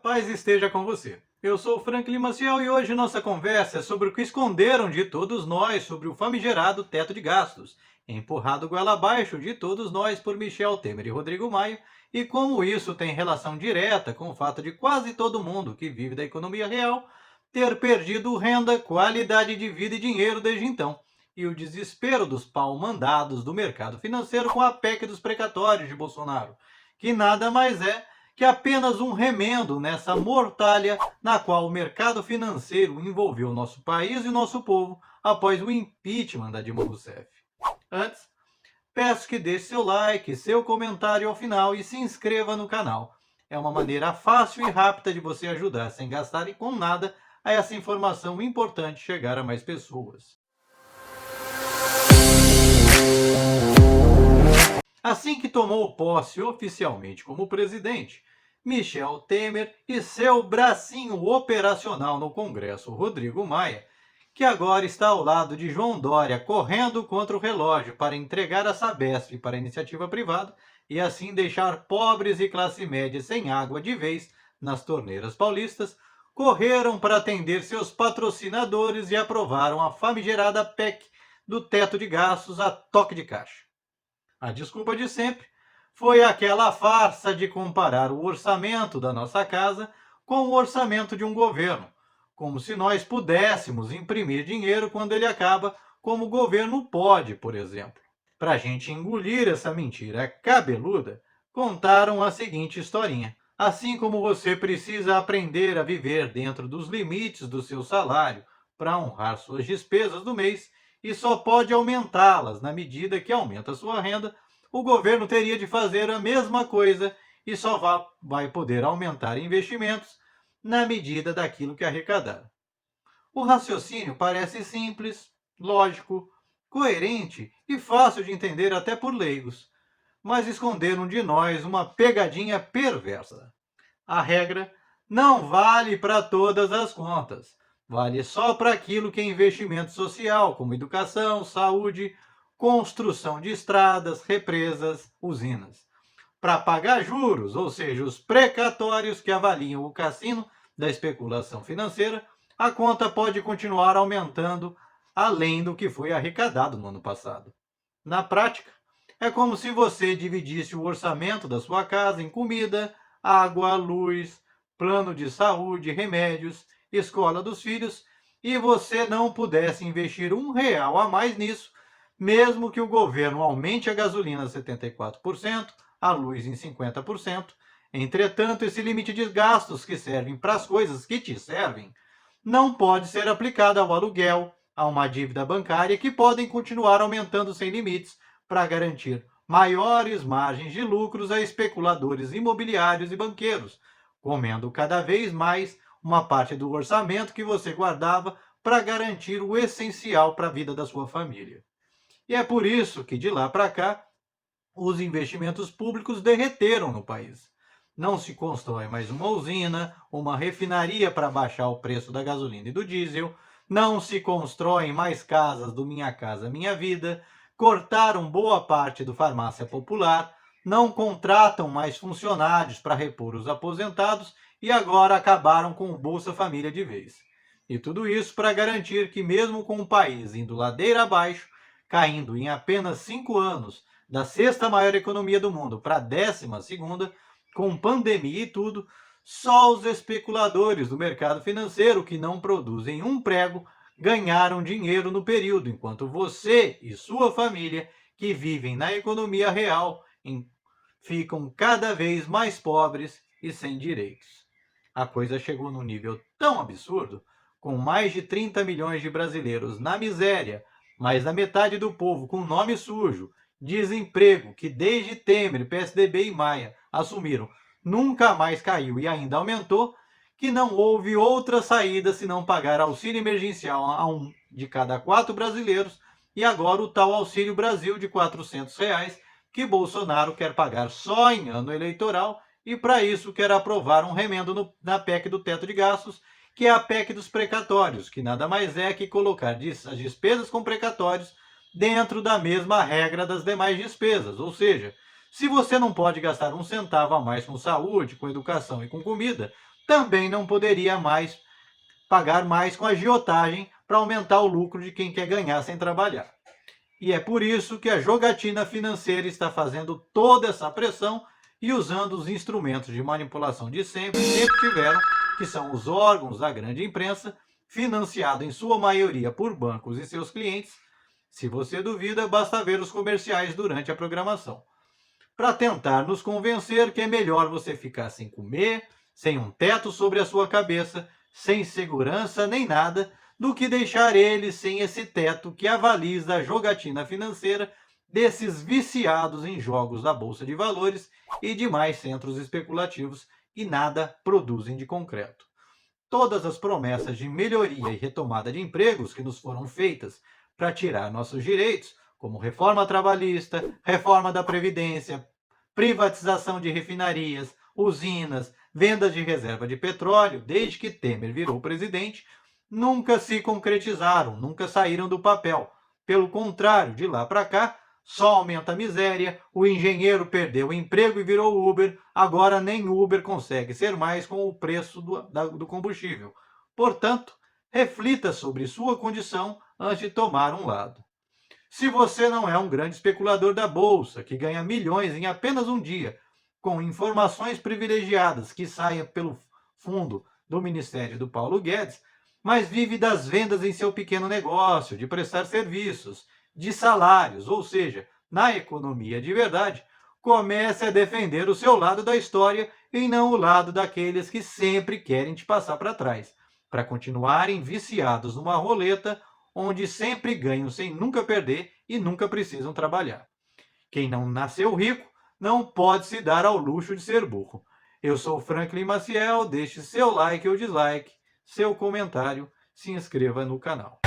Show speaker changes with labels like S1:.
S1: Paz esteja com você. Eu sou Franklin Maciel e hoje nossa conversa é sobre o que esconderam de todos nós sobre o famigerado teto de gastos, empurrado goela abaixo de todos nós por Michel Temer e Rodrigo Maia, e como isso tem relação direta com o fato de quase todo mundo que vive da economia real ter perdido renda, qualidade de vida e dinheiro desde então, e o desespero dos pau-mandados do mercado financeiro com a PEC dos precatórios de Bolsonaro, que nada mais é que apenas um remendo nessa mortalha na qual o mercado financeiro envolveu nosso país e nosso povo após o impeachment da Dilma Rousseff. Antes, peço que deixe seu like, seu comentário ao final e se inscreva no canal. É uma maneira fácil e rápida de você ajudar, sem gastar com nada, a essa informação importante chegar a mais pessoas. Assim que tomou posse oficialmente como presidente, Michel Temer e seu bracinho operacional no Congresso, Rodrigo Maia, que agora está ao lado de João Dória, correndo contra o relógio para entregar a Sabesp para a iniciativa privada e assim deixar pobres e classe média sem água de vez nas torneiras paulistas, correram para atender seus patrocinadores e aprovaram a famigerada PEC do teto de gastos a toque de caixa. A desculpa de sempre foi aquela farsa de comparar o orçamento da nossa casa com o orçamento de um governo, como se nós pudéssemos imprimir dinheiro quando ele acaba, como o governo pode, por exemplo. Para a gente engolir essa mentira cabeluda, contaram a seguinte historinha. Assim como você precisa aprender a viver dentro dos limites do seu salário para honrar suas despesas do mês, e só pode aumentá-las na medida que aumenta a sua renda, o governo teria de fazer a mesma coisa e só vai poder aumentar investimentos na medida daquilo que arrecadar. O raciocínio parece simples, lógico, coerente e fácil de entender até por leigos, mas esconderam de nós uma pegadinha perversa. A regra não vale para todas as contas. Vale só para aquilo que é investimento social, como educação, saúde, construção de estradas, represas, usinas. Para pagar juros, ou seja, os precatórios que avaliam o cassino da especulação financeira, a conta pode continuar aumentando além do que foi arrecadado no ano passado. Na prática, é como se você dividisse o orçamento da sua casa em comida, água, luz, plano de saúde, remédios, escola dos filhos, e você não pudesse investir R$ 1 a mais nisso, mesmo que o governo aumente a gasolina 74%, a luz em 50%. Entretanto, esse limite de gastos que servem para as coisas que te servem não pode ser aplicado ao aluguel, a uma dívida bancária que podem continuar aumentando sem limites para garantir maiores margens de lucros a especuladores imobiliários e banqueiros, comendo cada vez mais uma parte do orçamento que você guardava para garantir o essencial para a vida da sua família. E é por isso que de lá para cá os investimentos públicos derreteram no país. Não se constrói mais uma usina, uma refinaria para baixar o preço da gasolina e do diesel, não se constroem mais casas do Minha Casa Minha Vida, cortaram boa parte do farmácia popular, não contratam mais funcionários para repor os aposentados e agora acabaram com o Bolsa Família de vez. E tudo isso para garantir que, mesmo com o país indo ladeira abaixo, caindo em apenas 5 anos da sexta maior economia do mundo para a 12ª, com pandemia e tudo, só os especuladores do mercado financeiro que não produzem um prego ganharam dinheiro no período, enquanto você e sua família, que vivem na economia real, ficam cada vez mais pobres e sem direitos. A coisa chegou num nível tão absurdo, com mais de 30 milhões de brasileiros na miséria, mais da metade do povo com nome sujo, desemprego, que desde Temer, PSDB e Maia assumiram, nunca mais caiu e ainda aumentou, que não houve outra saída senão pagar auxílio emergencial a 1 de cada 4 brasileiros e agora o tal Auxílio Brasil de R$ 400, que Bolsonaro quer pagar só em ano eleitoral e para isso quer aprovar um remendo na PEC do teto de gastos, que é a PEC dos precatórios, que nada mais é que colocar as despesas com precatórios dentro da mesma regra das demais despesas, ou seja, se você não pode gastar um centavo a mais com saúde, com educação e com comida, também não poderia mais pagar mais com agiotagem para aumentar o lucro de quem quer ganhar sem trabalhar. E é por isso que a jogatina financeira está fazendo toda essa pressão e usando os instrumentos de manipulação de sempre tiveram, que são os órgãos da grande imprensa, financiado em sua maioria por bancos e seus clientes. Se você duvida, basta ver os comerciais durante a programação, para tentar nos convencer que é melhor você ficar sem comer, sem um teto sobre a sua cabeça, sem segurança nem nada, do que deixar eles sem esse teto que avaliza a jogatina financeira desses viciados em jogos da Bolsa de Valores e demais centros especulativos e nada produzem de concreto. Todas as promessas de melhoria e retomada de empregos que nos foram feitas para tirar nossos direitos, como reforma trabalhista, reforma da Previdência, privatização de refinarias, usinas, vendas de reserva de petróleo, desde que Temer virou presidente, nunca se concretizaram, nunca saíram do papel. Pelo contrário, de lá para cá, só aumenta a miséria, o engenheiro perdeu o emprego e virou Uber, agora nem Uber consegue ser mais com o preço do combustível. Portanto, reflita sobre sua condição antes de tomar um lado. Se você não é um grande especulador da bolsa, que ganha milhões em apenas um dia, com informações privilegiadas que saem pelo fundo do Ministério do Paulo Guedes, mas vive das vendas em seu pequeno negócio, de prestar serviços, de salários, ou seja, na economia de verdade, comece a defender o seu lado da história e não o lado daqueles que sempre querem te passar para trás, para continuarem viciados numa roleta onde sempre ganham sem nunca perder e nunca precisam trabalhar. Quem não nasceu rico não pode se dar ao luxo de ser burro. Eu sou Franklin Maciel, deixe seu like ou dislike, seu comentário, se inscreva no canal.